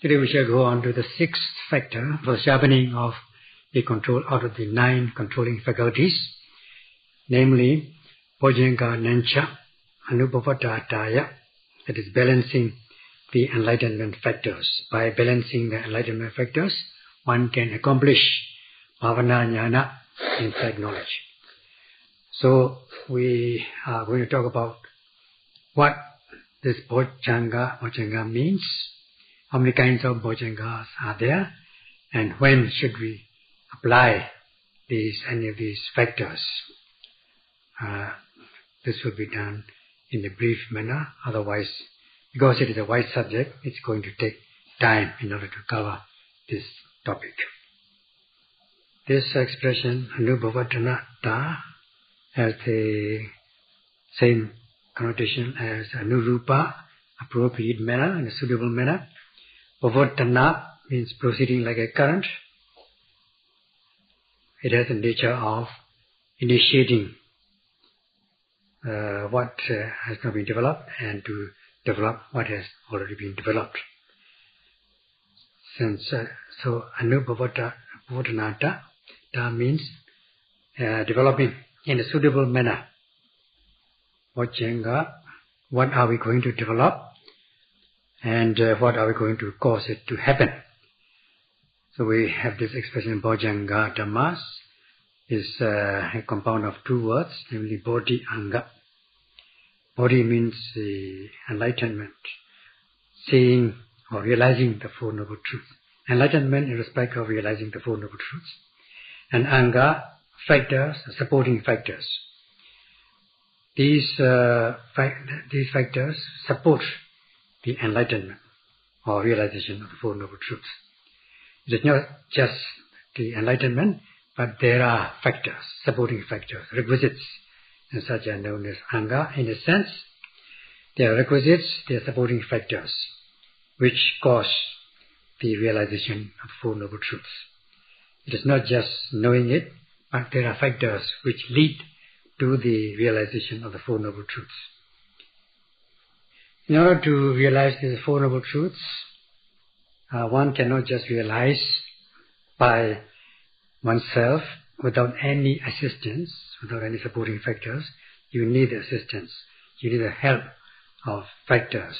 Today we shall go on to the sixth factor for sharpening of the control out of the 9 controlling faculties, namely Bojjhanga Nancha Anubhavatataya, that is balancing the enlightenment factors. By balancing the enlightenment factors, one can accomplish bhavana jnana, insight knowledge. So we are going to talk about what this Bojjhanga means, how many kinds of Bojjhangas are there, and when should we apply any of these factors. This will be done in a brief manner, otherwise, because it is a wide subject, it's going to take time in order to cover this topic. This expression, Anubhavatanata, has the same connotation as Anurupa, appropriate manner, in a suitable manner. Bhavatana means proceeding like a current. It has the nature of initiating what has not been developed and to develop what has already been developed. So Anubhavatanata means developing in a suitable manner. Bojjhanga, what are we going to develop and what are we going to cause it to happen? So we have this expression Bojjhanga Dhammas is a compound of 2 words, namely Bodhi Anga. Bodhi means the enlightenment, seeing or realizing the Four Noble Truths. Enlightenment in respect of realizing the Four Noble Truths. And Anga, factors, supporting factors. These factors support the enlightenment or realization of the Four Noble Truths. It is not just the enlightenment, but there are factors, supporting factors, requisites, and such are known as Anga. In a sense, they are requisites, they are supporting factors, which cause the realization of the Four Noble Truths. It is not just knowing it, but there are factors which lead to the realization of the Four Noble Truths. In order to realize these Four Noble Truths, one cannot just realize by oneself without any assistance, without any supporting factors. You need assistance. You need the help of factors.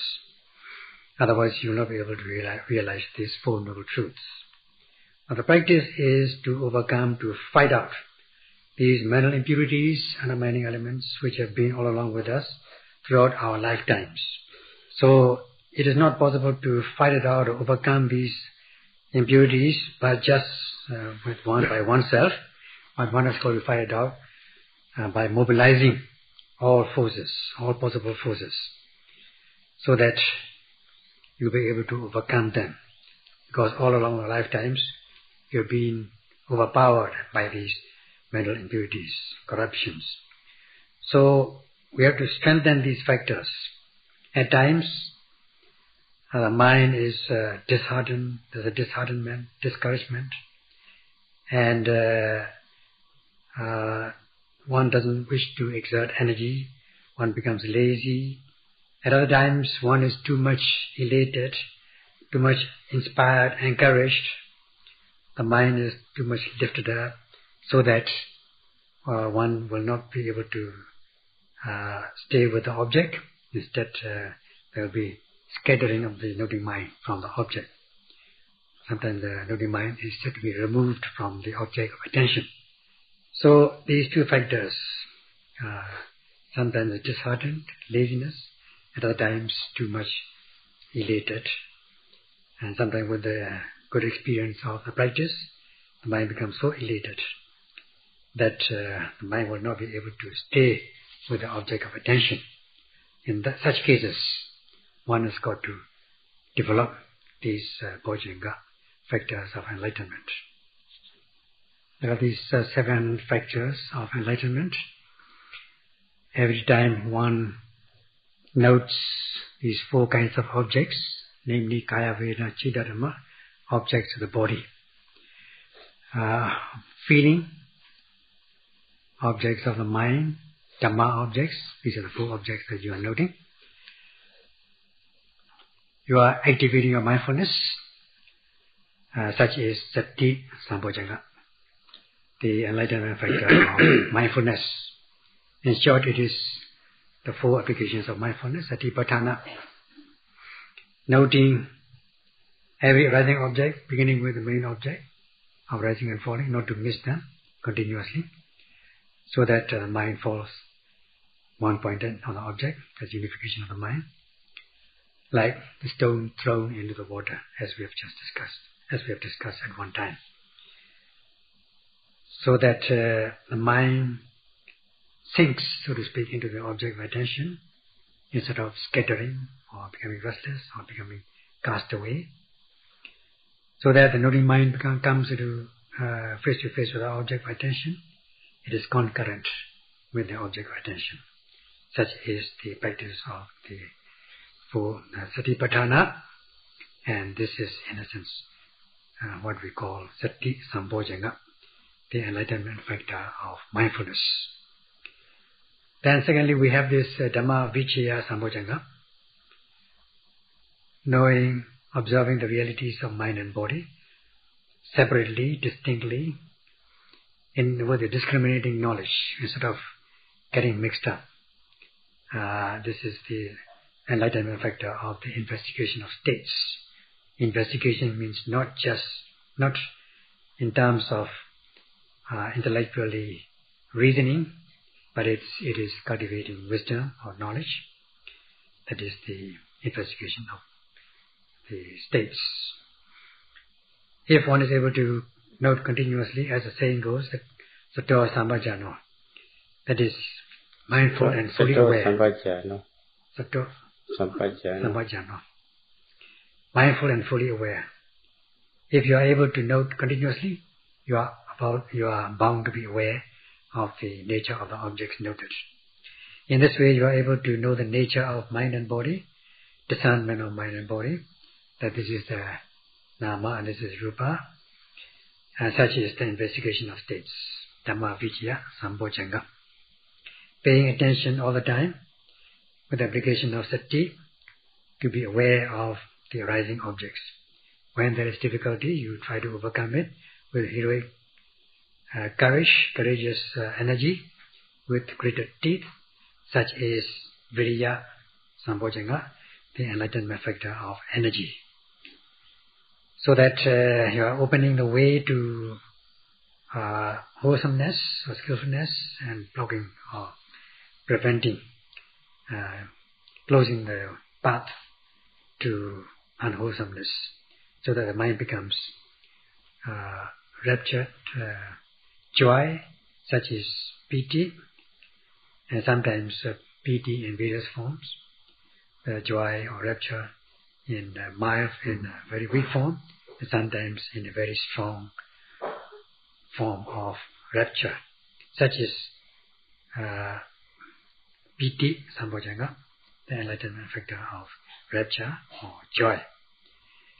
Otherwise, you will not be able to realize these Four Noble Truths. Now, the practice is to overcome, to fight out these mental impurities, undermining elements which have been all along with us throughout our lifetimes. So, it is not possible to fight it out or overcome these impurities by just by oneself, but one has got to fight it out by mobilizing all forces, all possible forces, so that you'll be able to overcome them. Because all along our lifetimes, you've been overpowered by these mental impurities, corruptions. So, we have to strengthen these factors. At times, the mind is disheartened, there's a disheartenment, discouragement, and one doesn't wish to exert energy, one becomes lazy. At other times, one is too much elated, too much inspired, encouraged. The mind is too much lifted up, so that one will not be able to stay with the object. Instead, there will be scattering of the noting mind from the object. Sometimes the noting mind is said to be removed from the object of attention. So these 2 factors, sometimes disheartened, laziness, at other times too much elated, and sometimes with the good experience of the practice, the mind becomes so elated that the mind will not be able to stay with the object of attention. In such cases, one has got to develop these Bojjhanga factors of enlightenment. There are these 7 factors of enlightenment. Every time one notes these 4 kinds of objects, namely Kaya, Vedana, Chitta, Dhamma, objects of the body. Feeling, objects of the mind, Dhamma objects, these are the 4 objects that you are noting. You are activating your mindfulness such as Sati Sambojjhanga, the enlightenment factor of mindfulness. In short, it is the 4 applications of mindfulness: Satipatthana, noting every arising object, beginning with the main object of rising and falling, not to miss them continuously, so that the mind falls one pointed on the object, as unification of the mind, like the stone thrown into the water, as we have discussed at one time. So that the mind sinks, so to speak, into the object of attention, instead of scattering or becoming restless or becoming cast away. So that the noting mind comes into face to face with the object of attention, it is concurrent with the object of attention. Such is the practice of the 4 Satipatthana, and this is in essence what we call Sati Sambojjhanga, the enlightenment factor of mindfulness. Then secondly, we have this Dhamma Vichaya Sambojjhanga, knowing, observing the realities of mind and body separately, distinctly, with a discriminating knowledge instead of getting mixed up. This is the enlightenment factor of the investigation of states. Investigation means not in terms of intellectually reasoning, but it is cultivating wisdom or knowledge. That is the investigation of the states. If one is able to note continuously, as the saying goes, that Sato Sambhajano, that is mindful and fully aware. Sato Sambhajano. Mindful and fully aware. If you are able to note continuously, you are bound to be aware of the nature of the objects noted. In this way, you are able to know the nature of mind and body, discernment of mind and body, that this is the Nama and this is Rupa, and such is the investigation of states, Dhamma Vichaya Sambojjhanga. Paying attention all the time with the application of Sati to be aware of the arising objects. When there is difficulty, you try to overcome it with heroic courageous energy, with gritted teeth, such is Viriya Sambojjhanga, the enlightenment factor of energy. So that you are opening the way to wholesomeness or skillfulness, and blocking or preventing, closing the path to unwholesomeness, so that the mind becomes raptured, joy, such as piti, and sometimes piti in various forms, joy or rapture in mild, in a very weak form, and sometimes in a very strong form of rapture, such as piti Sambojjhanga, the enlightenment factor of rapture or joy,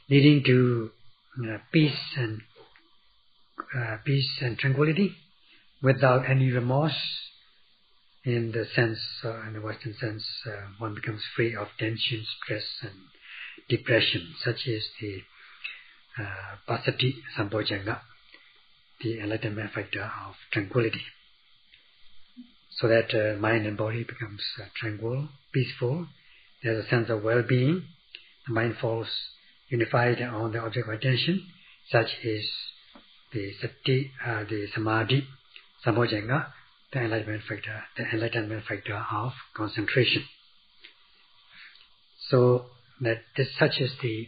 leading to peace and tranquility, without any remorse. In the sense, in the Western sense, one becomes free of tension, stress, and depression. Such is the Pasati Sambojjhanga, the enlightenment factor of tranquility. So that mind and body becomes tranquil, peaceful. There's a sense of well-being. The mind falls unified on the object of attention. Such is the Sati, the Samadhi Sambojjhanga, the enlightenment factor of concentration. So that such is the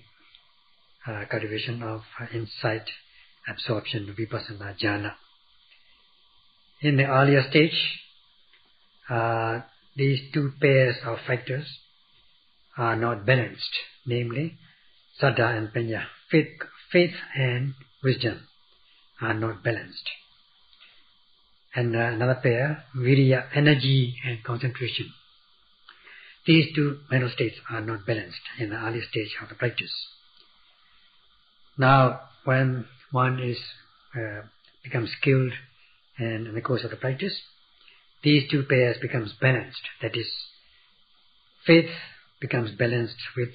cultivation of insight, absorption, Vipassana, jhana. In the earlier stage, these 2 pairs of factors are not balanced, namely Saddha and Panya, faith and wisdom are not balanced. And another pair, Viriya, energy and concentration. These 2 mental states are not balanced in the early stage of the practice. Now, when one is becomes skilled and in the course of the practice, these 2 pairs becomes balanced. That is, faith becomes balanced with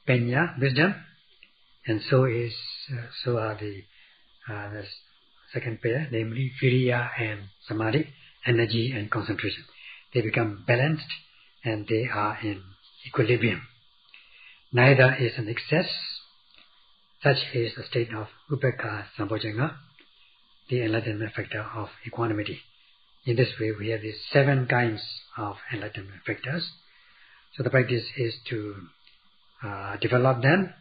Panya, wisdom, And so are the second pair, namely Viriya and Samadhi, energy and concentration. They become balanced and they are in equilibrium. Neither is an excess. Such is the state of Upekkha Sambhojjhanga, the enlightenment factor of equanimity. In this way, we have these 7 kinds of enlightenment factors. So the practice is to develop them.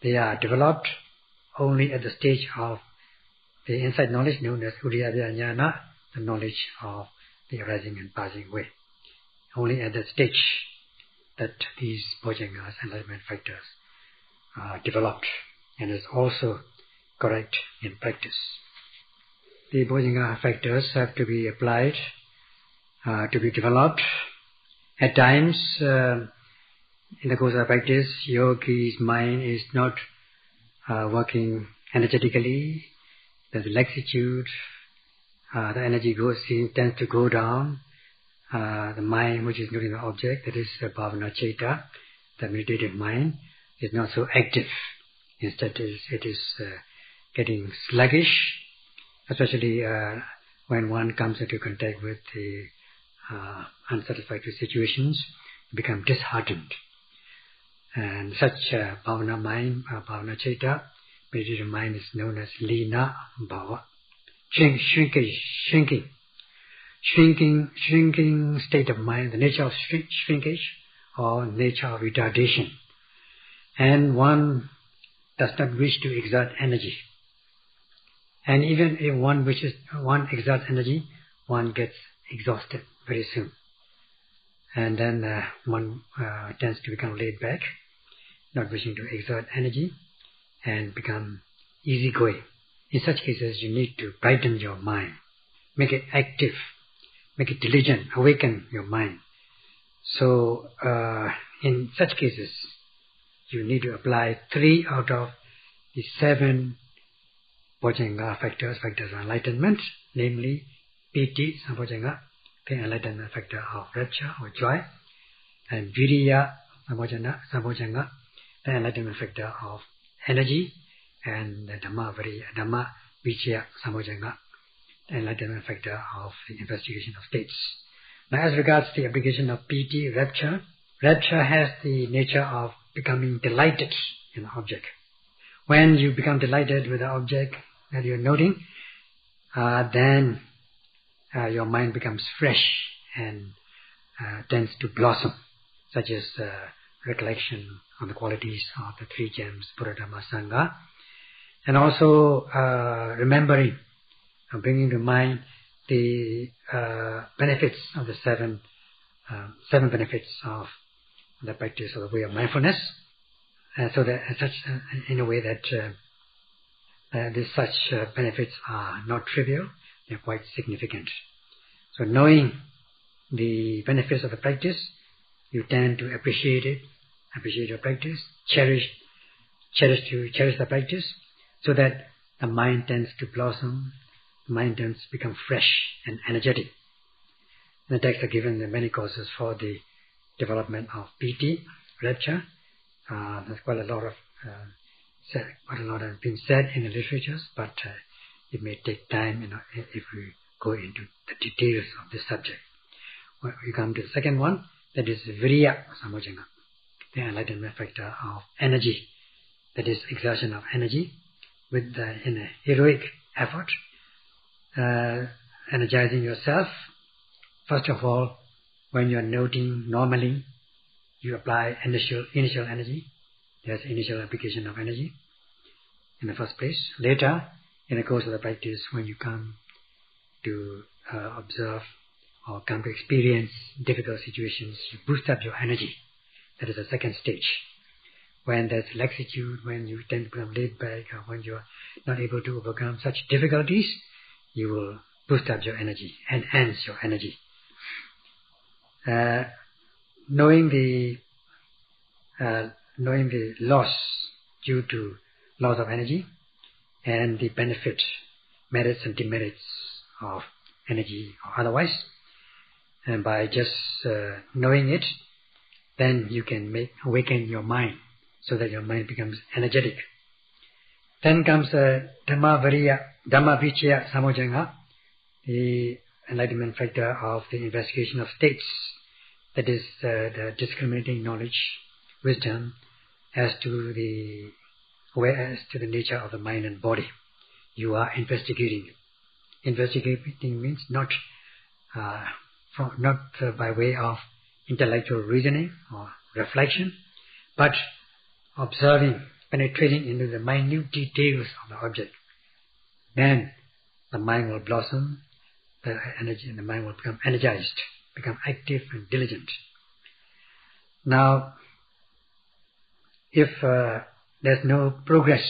They are developed only at the stage of the insight knowledge known as Udiyabhya Jnana, the knowledge of the arising and passing away. Only at that stage that these bojjhangas, enlightenment factors, are developed, and is also correct in practice. The bojjhanga factors have to be applied, to be developed. At times, in the course of practice, yogi's mind is not working energetically. There's laxitude. The energy tends to go down. The mind, which is not in the object, that is bhavana citta, the meditative mind, is not so active. Instead, it is getting sluggish, especially when one comes into contact with the unsatisfactory situations, become disheartened. And such bhavana mind, bhavana citta, meditative mind is known as lina bhava, shrinking state of mind, the nature of shrinkage or nature of retardation. And one does not wish to exert energy. And even if one exerts energy, one gets exhausted very soon. And then one tends to become laid back, not wishing to exert energy, and become easygoing. In such cases, you need to brighten your mind, make it active, make it diligent, awaken your mind. So, in such cases, you need to apply 3 out of the 7 bojjhanga factors of enlightenment, namely piti sambhojjhanga, the enlightenment factor of rapture or joy, and viriya sambhojjhanga, the enlightenment factor of energy, and the Dhamma vijaya sambhojjhanga, the enlightenment factor of the investigation of states. Now, as regards the application of piti, rapture has the nature of becoming delighted in the object. When you become delighted with the object that you are noting, then your mind becomes fresh and tends to blossom, such as recollection on the qualities of the 3 gems, Buddha, Dhamma, Sangha, and also remembering, bringing to mind the benefits of the 7 benefits of the practice of the way of mindfulness, so that in a way that such benefits are not trivial, they are quite significant. So knowing the benefits of the practice, you tend to appreciate it, appreciate your practice, cherish the practice, so that the mind tends to blossom, the mind tends to become fresh and energetic. In the text are given the many causes for the development of piti, rapture. There's quite a lot has been said in the literatures, but it may take time, if we go into the details of this subject. When we come to the second one, that is viriya sambhojjhanga, the enlightenment factor of energy, that is exertion of energy in a heroic effort, energizing yourself. First of all, when you are noting normally, you apply initial energy. There's initial application of energy in the first place. Later, in the course of the practice, when you come to observe or come to experience difficult situations, you boost up your energy. That is the second stage. When there's laxitude, when you tend to become laid back, or when you are not able to overcome such difficulties, you will boost up your energy, enhance your energy. Knowing the loss due to loss of energy and the benefit, merits and demerits of energy or otherwise, and by just knowing it, then you can awaken your mind so that your mind becomes energetic. Then comes Dhamma Vichaya Samojjhanga, the enlightenment factor of the investigation of states. That is the discriminating knowledge, wisdom as to the nature of the mind and body. You are investigating. Investigating means not by way of intellectual reasoning or reflection, but observing, penetrating into the minute details of the object. Then the mind will blossom, the energy in the mind will become energized, become active and diligent. Now, if there's no progress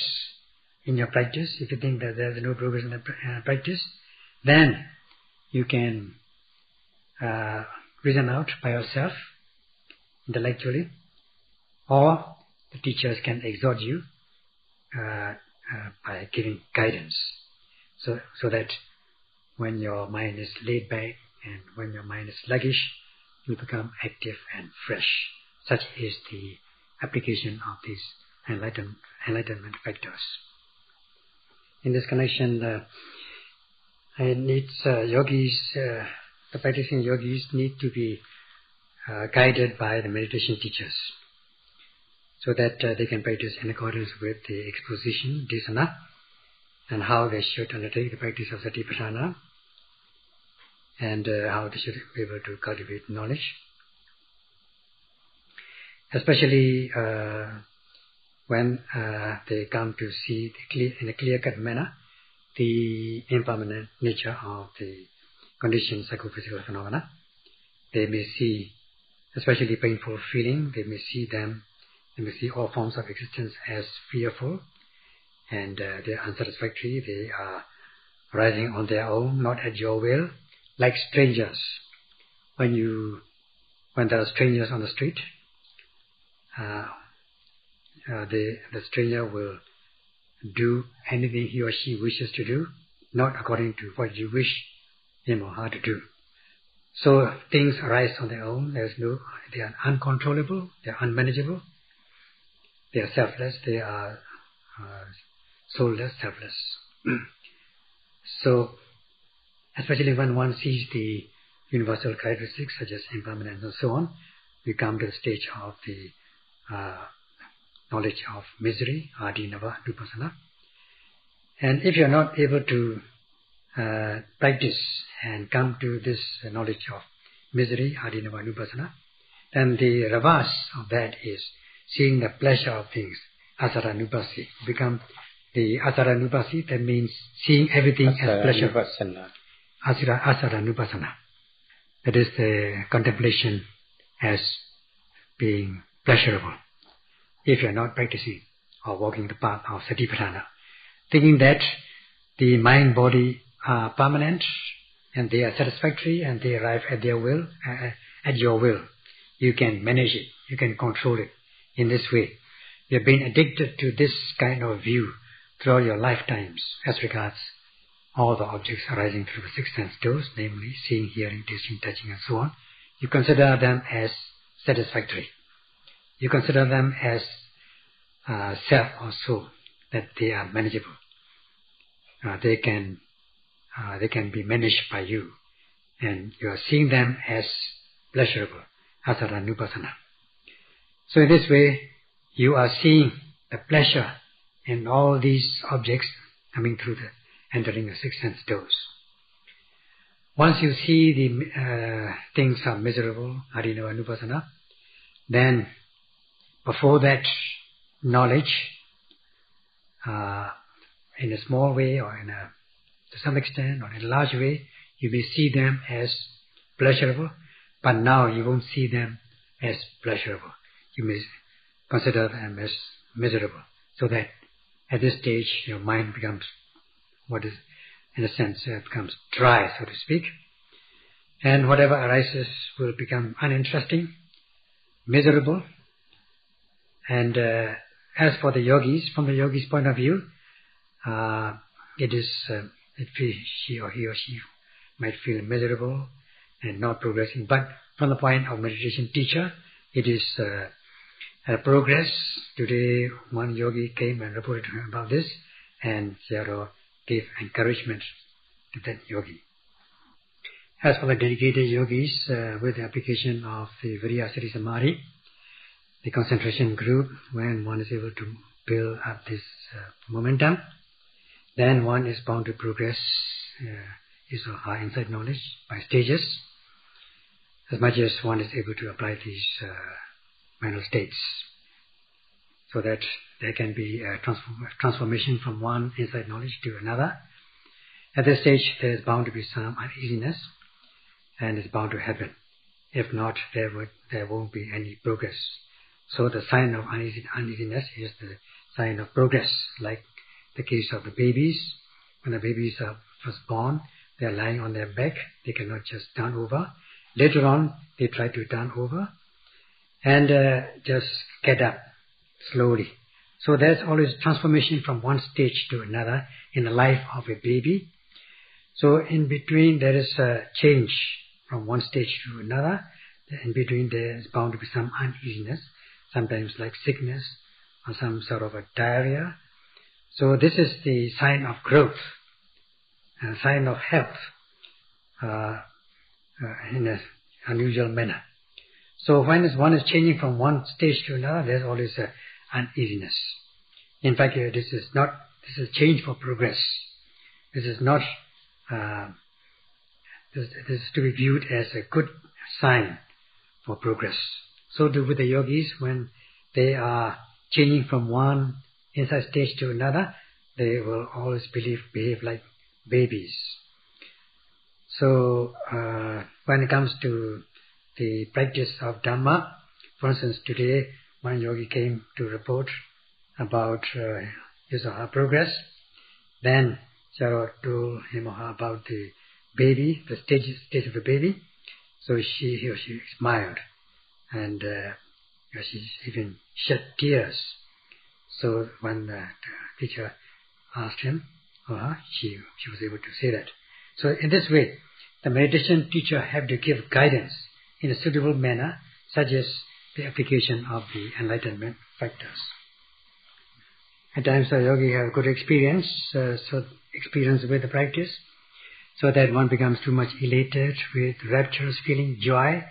in your practice, if you think that there's no progress in the practice, then you can reason out by yourself, intellectually, or the teachers can exhort you by giving guidance, so that when your mind is laid back and when your mind is sluggish, you become active and fresh. Such is the application of these enlightenment factors. In this connection, it needs the practicing yogis need to be guided by the meditation teachers, so that they can practice in accordance with the exposition, desana, and how they should undertake the practice of Satipatthana, and how they should be able to cultivate knowledge. Especially when they come to see in a clear-cut manner the impermanent nature of the conditioned psychophysical phenomena. They may see, especially painful feeling, they may see all forms of existence as fearful, and they are unsatisfactory. They are arising on their own, not at your will, like strangers. When there are strangers on the street, the stranger will do anything he or she wishes to do, not according to what you wish him or her to do. So things arise on their own. They are uncontrollable, they are unmanageable, they are selfless, they are soulless, selfless. So, especially when one sees the universal characteristics such as impermanence and so on, we come to the stage of the knowledge of misery, adinava, vipassana. And if you are not able to practice and come to this knowledge of misery, adinava, vipassana, then the reverse of that is seeing the pleasure of things, asara nupasi. Become the asara nupasi, that means seeing everything as pleasure. Asara nupassana. That is the contemplation as being pleasurable. If you are not practicing or walking the path of Satipatthana, thinking that the mind body are permanent and they are satisfactory and they arrive at their will, at your will, you can manage it, you can control it in this way. You have been addicted to this kind of view throughout your lifetimes as regards all the objects arising through the six sense doors, namely seeing, hearing, tasting, touching and so on. You consider them as satisfactory. You consider them as self or soul, that they are manageable. They can be managed by you, and you are seeing them as pleasurable, asara nupassana. So in this way, you are seeing the pleasure in all these objects coming through entering the six sense doors. Once you see the things are miserable, adinava nupassana, then before that knowledge, in a small way or to some extent or in a large way, you may see them as pleasurable, but now you won't see them as pleasurable. You may consider them as miserable, so that at this stage your mind becomes in a sense becomes dry, so to speak, and whatever arises will become uninteresting, miserable. And as for the yogis, from the yogi's point of view, he or she might feel miserable and not progressing. But from the point of meditation teacher, it is a progress. Today one yogi came and reported to him about this, and Sayadaw gave encouragement to that yogi. As for the dedicated yogis, with the application of the Viryasati Samadhi, the concentration group, when one is able to build up this momentum, then one is bound to progress his or her insight knowledge by stages, as much as one is able to apply these mental states, so that there can be a transformation from one insight knowledge to another. At this stage, there is bound to be some uneasiness, and it's bound to happen. If not, there won't be any progress. So the sign of uneasiness is the sign of progress, like the case of the babies. When the babies are first born, they are lying on their back, they cannot just turn over. Later on, they try to turn over and just get up slowly. So there's always transformation from one stage to another in the life of a baby. So in between there is a change from one stage to another. In between there is bound to be some uneasiness, sometimes like sickness or some sort of a diarrhea. So this is the sign of growth, a sign of health in an unusual manner. So when one is changing from one stage to another, there's always an uneasiness. In fact, this is a change for progress. This is not. This is to be viewed as a good sign for progress. So too with the yogis, when they are changing from one insight stage to another, they will always behave like babies. So when it comes to the practice of Dhamma, for instance, today one yogi came to report about his or her progress. Then Sayadaw told him or her about the baby, the stage of the baby. So he or she smiled, and she even shed tears. So when the teacher asked him or her, she was able to say that. So in this way, the meditation teacher have to give guidance in a suitable manner, such as the application of the enlightenment factors. At times the yogi have good experience with the practice, so that one becomes too much elated with rapturous feeling, joy,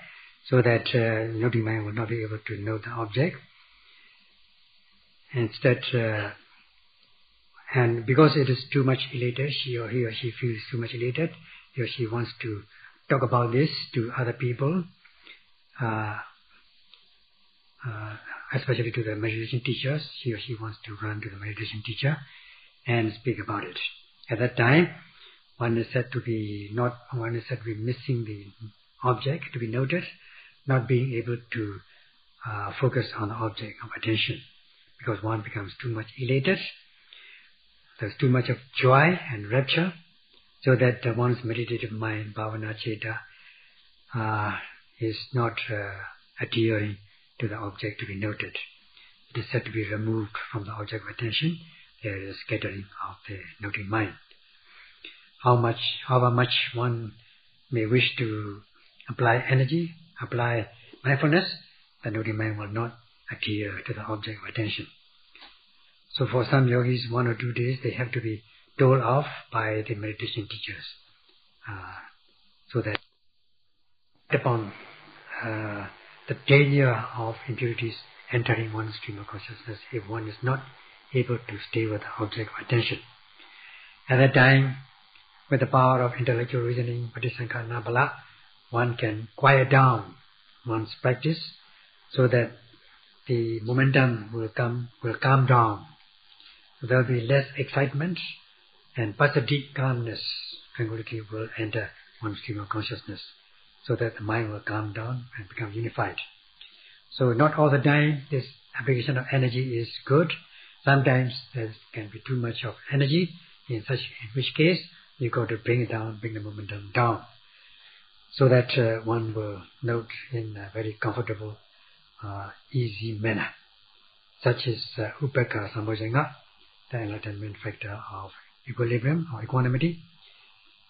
so that noting mind will not be able to know the object. Instead, and because it is too much elated, he or she feels too much elated, he or she wants to talk about this to other people, especially to the meditation teachers. He or she wants to run to the meditation teacher and speak about it. At that time, one is said to be missing the object to be noted, not being able to focus on the object of attention, because one becomes too much elated. There's too much of joy and rapture, so that one's meditative mind, bhavana citta, is not adhering to the object to be noted. It is said to be removed from the object of attention. There is a scattering of the noting mind. However much one may wish to apply energy, apply mindfulness, the noting mind will not adhere to the object of attention. So for some yogis, 1 or 2 days, they have to be told off by the meditation teachers, so that upon the danger of impurities entering one's stream of consciousness, if one is not able to stay with the object of attention. At that time, with the power of intellectual reasoning, patisankharana bala, one can quiet down one's practice, so that the momentum will calm down. So there will be less excitement, and passaddhi, calmness, tranquility will enter one's stream of consciousness, so that the mind will calm down and become unified. So not all the time this application of energy is good. Sometimes there can be too much of energy, in which case you got to bring it down, bring the momentum down, so that one will note in a very comfortable, easy manner. Such is upekkha sambhojjhanga, the enlightenment factor of equilibrium or equanimity.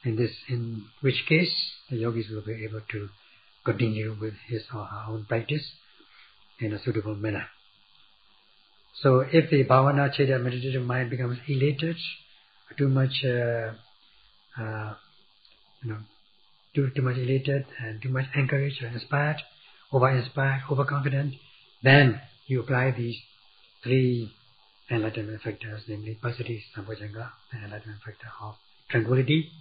In which case the yogis will be able to continue with his or her own practice in a suitable manner. So if the bhavana, cheda, meditative mind becomes elated, too much, too much elated and too much encouraged or inspired, over-inspired, overconfident, then you apply these 3 enlightenment factors, namely passaddhi sambhojjhanga, the enlightenment factor of tranquility,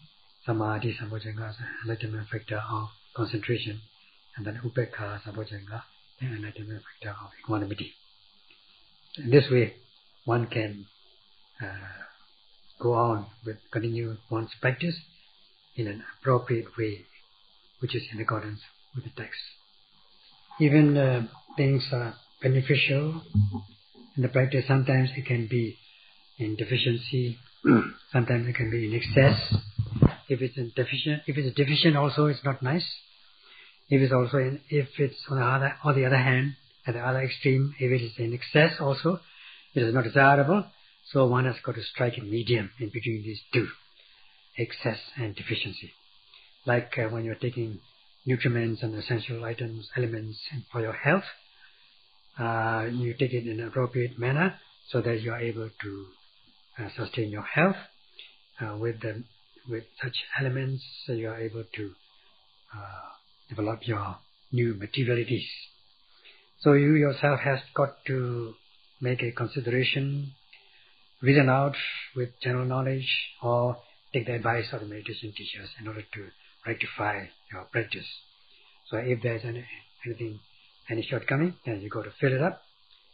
samadhi sambhojjhanga, the enlightenment factor of concentration, and then upekkha sambhojjhanga, the enlightenment factor of equanimity. In this way, one can go on with continue one's practice in an appropriate way, which is in accordance with the text. Even things are beneficial in the practice. Sometimes it can be in deficiency, sometimes it can be in excess. If it's deficient, also it's not nice. If it's on the other hand, at the other extreme, if it is in excess also, it is not desirable. So one has got to strike a medium in between these two, excess and deficiency. Like when you're taking nutriments and essential items, elements for your health, you take it in an appropriate manner so that you are able to sustain your health. With such elements, so you are able to develop your new materialities. So you yourself has got to make a consideration, reason out with general knowledge, or take the advice of the meditation teachers in order to rectify your practice. So if there's any shortcoming, then you got to fill it up.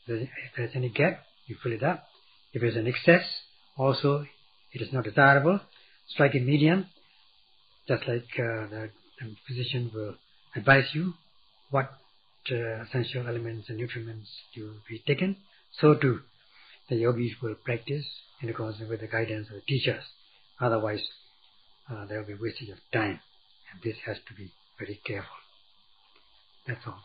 If there's any gap, you fill it up. If there's an excess, also it is not desirable. Strike a medium, just like the physician will advise you what essential elements and nutriments to be taken. So too, the yogis will practice in accordance with the guidance of the teachers. Otherwise, there will be wastage of time, and this has to be very careful. That's all.